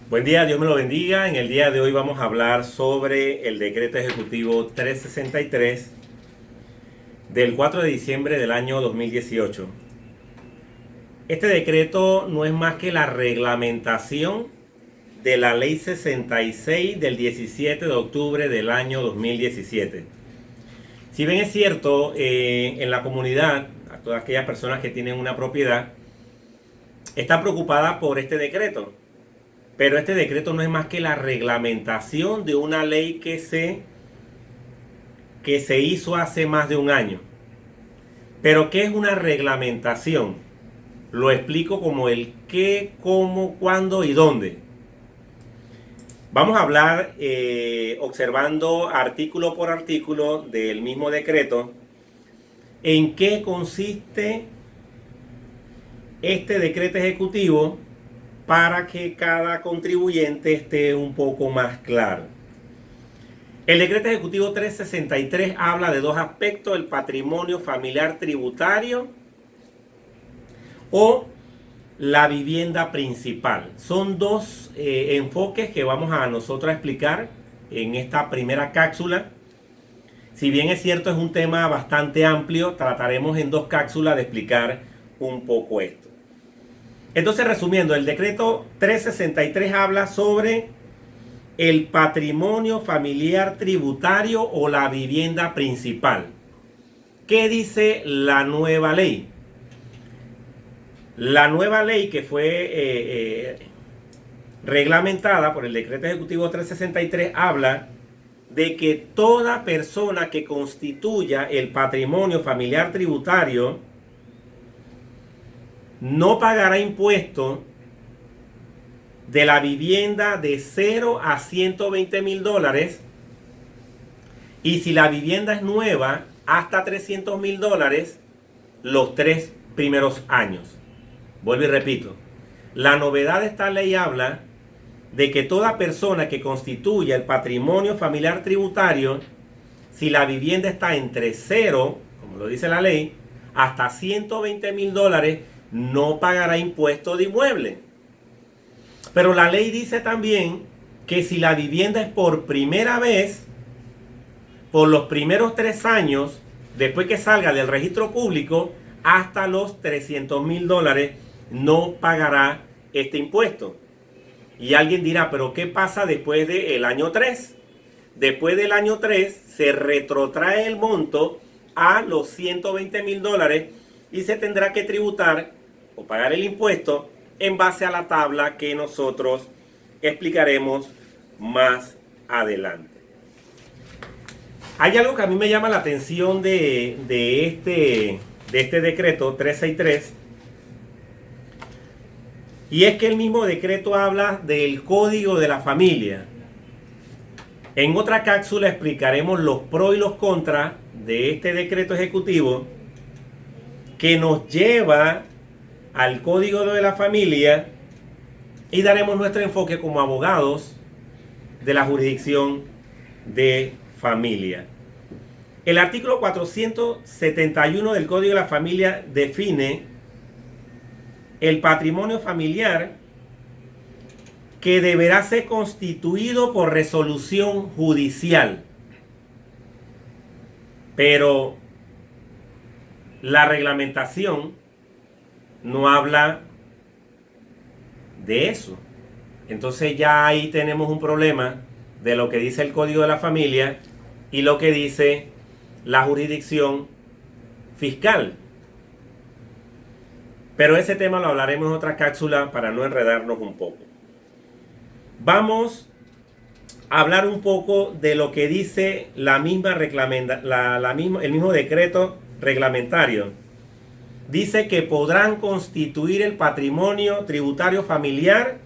Buen día, Dios me lo bendiga. En el día de hoy vamos a hablar sobre el decreto ejecutivo 363 del 4 de diciembre del año 2018. Este decreto no es más que la reglamentación de la ley 66 del 17 de octubre del año 2017. Si bien es cierto, en la comunidad, a todas aquellas personas que tienen una propiedad, están preocupadas por este decreto. Pero este decreto no es más que la reglamentación de una ley que se hizo hace más de un año. Pero ¿qué es una reglamentación? Lo explico como el qué, cómo, cuándo y dónde. Vamos a hablar observando artículo por artículo del mismo decreto en qué consiste este decreto ejecutivo para que cada contribuyente esté un poco más claro. El decreto ejecutivo 363 habla de dos aspectos: el patrimonio familiar tributario o la vivienda principal. Son dos enfoques que vamos a nosotros a explicar en esta primera cápsula. Si bien es cierto, es un tema bastante amplio, trataremos en dos cápsulas de explicar un poco esto. Entonces, resumiendo, el decreto 363 habla sobre el patrimonio familiar tributario o la vivienda principal. ¿Qué dice la nueva ley? La nueva ley que fue reglamentada por el decreto ejecutivo 363 habla de que toda persona que constituya el patrimonio familiar tributario no pagará impuesto de la vivienda de 0 a 120 mil dólares, y si la vivienda es nueva, hasta 300 mil dólares los 3 primeros años. Vuelvo y repito, la novedad de esta ley habla de que toda persona que constituya el patrimonio familiar tributario, si la vivienda está entre 0, como lo dice la ley, hasta 120 mil dólares, no pagará impuesto de inmueble. Pero la ley dice también que si la vivienda es por primera vez, por los primeros 3 años, después que salga del registro público, hasta los 300 mil dólares, no pagará este impuesto. Y alguien dirá, ¿pero qué pasa después del año 3? Después del año 3 se retrotrae el monto a los 120 mil dólares y se tendrá que tributar o pagar el impuesto en base a la tabla que nosotros explicaremos más adelante. Hay algo que a mí me llama la atención de este decreto 363, y es que el mismo decreto habla del código de la familia. En otra cápsula explicaremos los pros y los contras de este decreto ejecutivo que nos lleva al código de la familia, y daremos nuestro enfoque como abogados de la jurisdicción de familia. El artículo 471 del Código de la Familia define el patrimonio familiar, que deberá ser constituido por resolución judicial. Pero la reglamentación no habla de eso. Entonces ya ahí tenemos un problema de lo que dice el Código de la Familia y lo que dice la jurisdicción fiscal. Pero ese tema lo hablaremos en otra cápsula para no enredarnos un poco. Vamos a hablar un poco de lo que dice el mismo decreto reglamentario. Dice que podrán constituir el patrimonio tributario familiar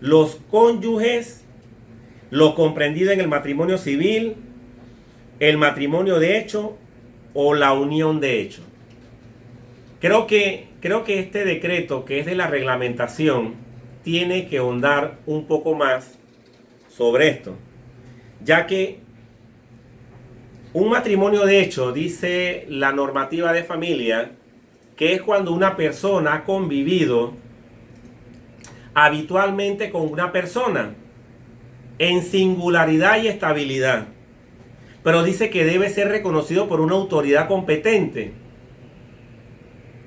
los cónyuges, lo comprendido en el matrimonio civil, el matrimonio de hecho o la unión de hecho. Creo que este decreto, que es de la reglamentación, tiene que ahondar un poco más sobre esto, ya que un matrimonio de hecho, dice la normativa de familia, que es cuando una persona ha convivido habitualmente con una persona en singularidad y estabilidad, pero dice que debe ser reconocido por una autoridad competente.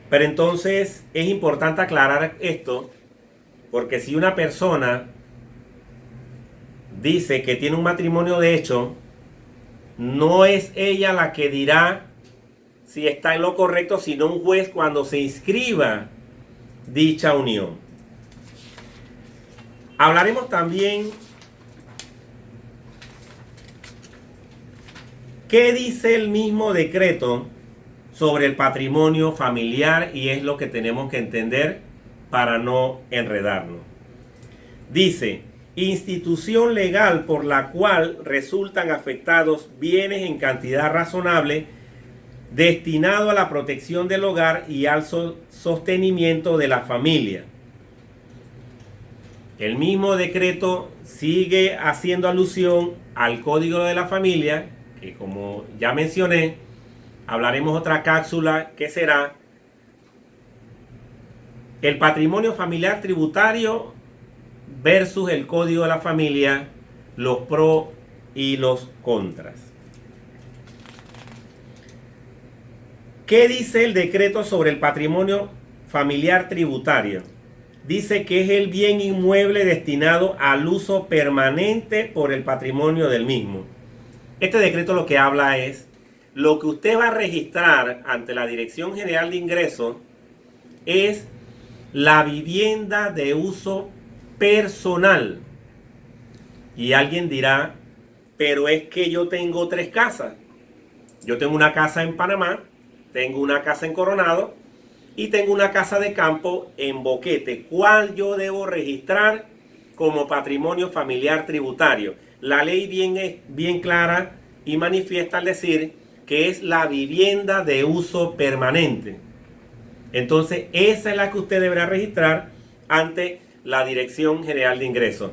Pero entonces es importante aclarar esto, porque si una persona dice que tiene un matrimonio de hecho, no es ella la que dirá si está en lo correcto, sino un juez cuando se inscriba dicha unión. Hablaremos también qué dice el mismo decreto sobre el patrimonio familiar, y es lo que tenemos que entender para no enredarnos. Dice: institución legal por la cual resultan afectados bienes en cantidad razonable destinado a la protección del hogar y al sostenimiento de la familia. El mismo decreto sigue haciendo alusión al Código de la Familia, que como ya mencioné, hablaremos otra cápsula que será el patrimonio familiar tributario versus el Código de la Familia, los pros y los contras. ¿Qué dice el decreto sobre el patrimonio familiar tributario? Dice que es el bien inmueble destinado al uso permanente por el patrimonio del mismo. Este decreto lo que habla es lo que usted va a registrar ante la Dirección General de Ingresos es la vivienda de uso personal. Y alguien dirá, pero es que yo tengo 3 casas. Yo tengo una casa en Panamá, tengo una casa en Coronado y tengo una casa de campo en Boquete. ¿Cuál yo debo registrar como patrimonio familiar tributario? La ley bien clara y manifiesta al decir que es la vivienda de uso permanente. Entonces, esa es la que usted deberá registrar ante la Dirección General de Ingresos.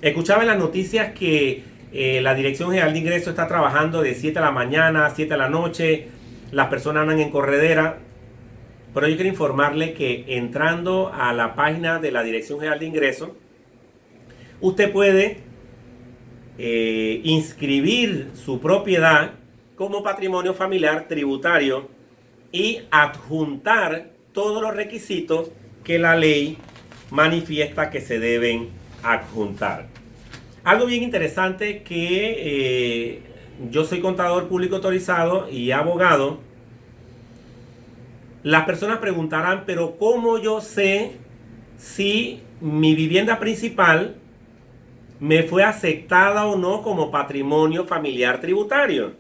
Escuchaba en las noticias que la Dirección General de Ingresos está trabajando de 7 de la mañana a 7 de la noche. Las personas andan en corredera. Pero yo quiero informarle que entrando a la página de la Dirección General de Ingresos, usted puede inscribir su propiedad como patrimonio familiar tributario y adjuntar todos los requisitos que la ley manifiesta que se deben adjuntar. Algo bien interesante que yo soy contador público autorizado y abogado. Las personas preguntarán, pero ¿cómo yo sé si mi vivienda principal me fue aceptada o no como patrimonio familiar tributario?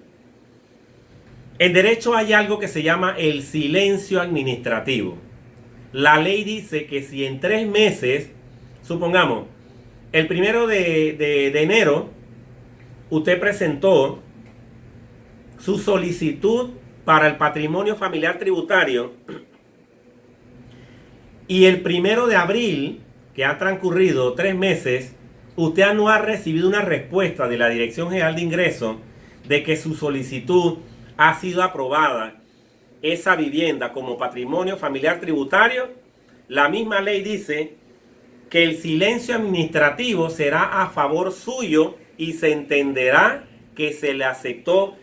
En derecho hay algo que se llama el silencio administrativo. La ley dice que si en 3 meses, supongamos, el 1 de enero, usted presentó su solicitud para el patrimonio familiar tributario y el 1 de abril, que ha transcurrido 3 meses, usted no ha recibido una respuesta de la Dirección General de Ingresos de que su solicitud ha sido aprobada, esa vivienda como patrimonio familiar tributario, la misma ley dice que el silencio administrativo será a favor suyo y se entenderá que se le aceptó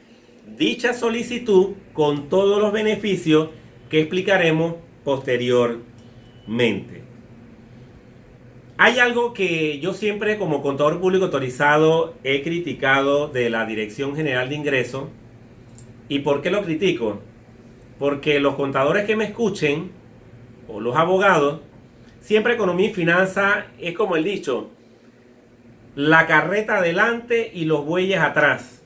dicha solicitud con todos los beneficios que explicaremos posteriormente. Hay algo que yo siempre como contador público autorizado he criticado de la Dirección General de Ingresos. ¿Y por qué lo critico? Porque los contadores que me escuchen, o los abogados, siempre economía y finanzas es como el dicho, la carreta adelante y los bueyes atrás.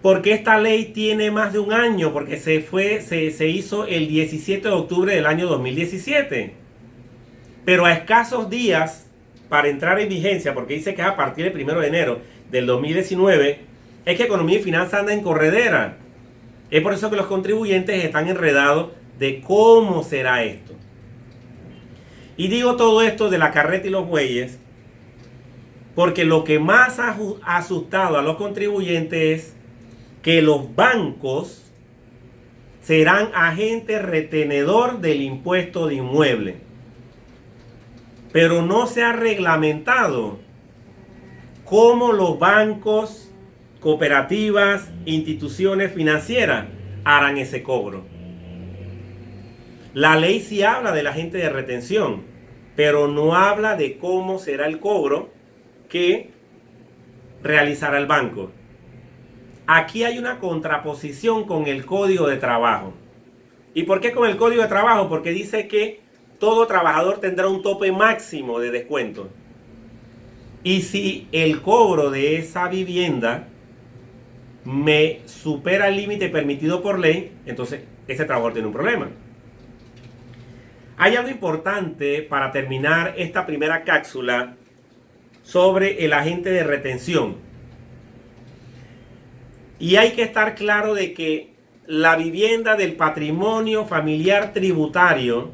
Porque esta ley tiene más de un año, porque se hizo el 17 de octubre del año 2017. Pero a escasos días para entrar en vigencia, porque dice que es a partir del 1 de enero del 2019, es que economía y finanzas anda en corredera. Es por eso que los contribuyentes están enredados de cómo será esto. Y digo todo esto de la carreta y los bueyes, porque lo que más ha asustado a los contribuyentes es que los bancos serán agentes retenedor del impuesto de inmueble. pero no se ha reglamentado cómo los bancos, cooperativas, instituciones financieras harán ese cobro. La ley sí habla del agente de retención, pero no habla de cómo será el cobro que realizará el banco. Aquí hay una contraposición con el Código de Trabajo. ¿Y por qué con el Código de Trabajo? Porque dice que todo trabajador tendrá un tope máximo de descuento. Y si el cobro de esa vivienda me supera el límite permitido por ley, entonces ese trabajador tiene un problema. Hay algo importante para terminar esta primera cápsula sobre el agente de retención. Y hay que estar claro de que la vivienda del patrimonio familiar tributario,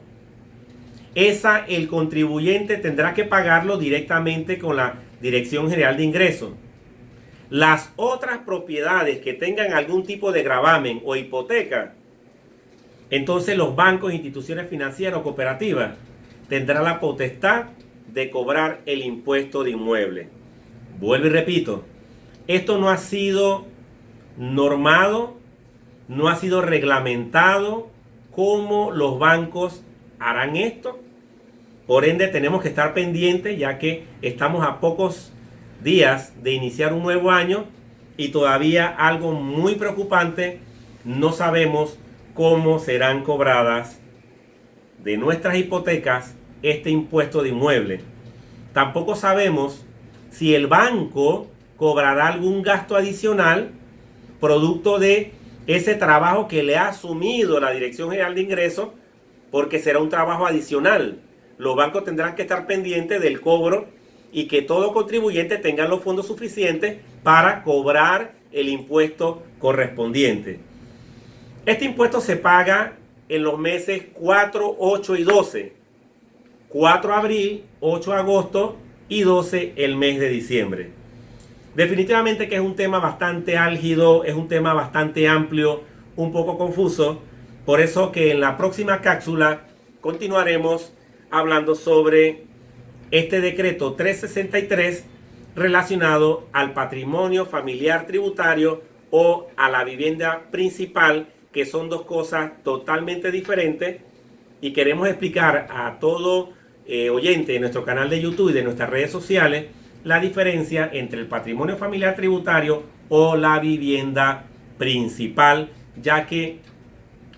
esa el contribuyente tendrá que pagarlo directamente con la Dirección General de Ingresos. Las otras propiedades que tengan algún tipo de gravamen o hipoteca, entonces los bancos, instituciones financieras o cooperativas tendrán la potestad de cobrar el impuesto de inmueble. Vuelvo y repito, esto no ha sido normado, no ha sido reglamentado cómo los bancos harán esto. Por ende tenemos que estar pendientes, ya que estamos a pocos días de iniciar un nuevo año y todavía algo muy preocupante, no sabemos cómo serán cobradas de nuestras hipotecas este impuesto de inmueble. Tampoco sabemos si el banco cobrará algún gasto adicional producto de ese trabajo que le ha asumido la Dirección General de Ingresos, porque será un trabajo adicional. Los bancos tendrán que estar pendientes del cobro y que todo contribuyente tenga los fondos suficientes para cobrar el impuesto correspondiente. Este impuesto se paga en los meses 4, 8 y 12. 4 de abril, 8 de agosto y 12 el mes de diciembre. Definitivamente que es un tema bastante álgido, es un tema bastante amplio, un poco confuso. Por eso que en la próxima cápsula continuaremos hablando sobre este decreto 363 relacionado al patrimonio familiar tributario o a la vivienda principal, que son dos cosas totalmente diferentes, y queremos explicar a todo oyente de nuestro canal de YouTube y de nuestras redes sociales la diferencia entre el patrimonio familiar tributario o la vivienda principal, ya que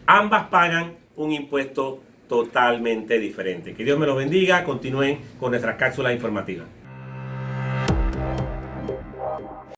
ambas pagan un impuesto totalmente diferente. Que Dios me los bendiga. Continúen con nuestras cápsulas informativas.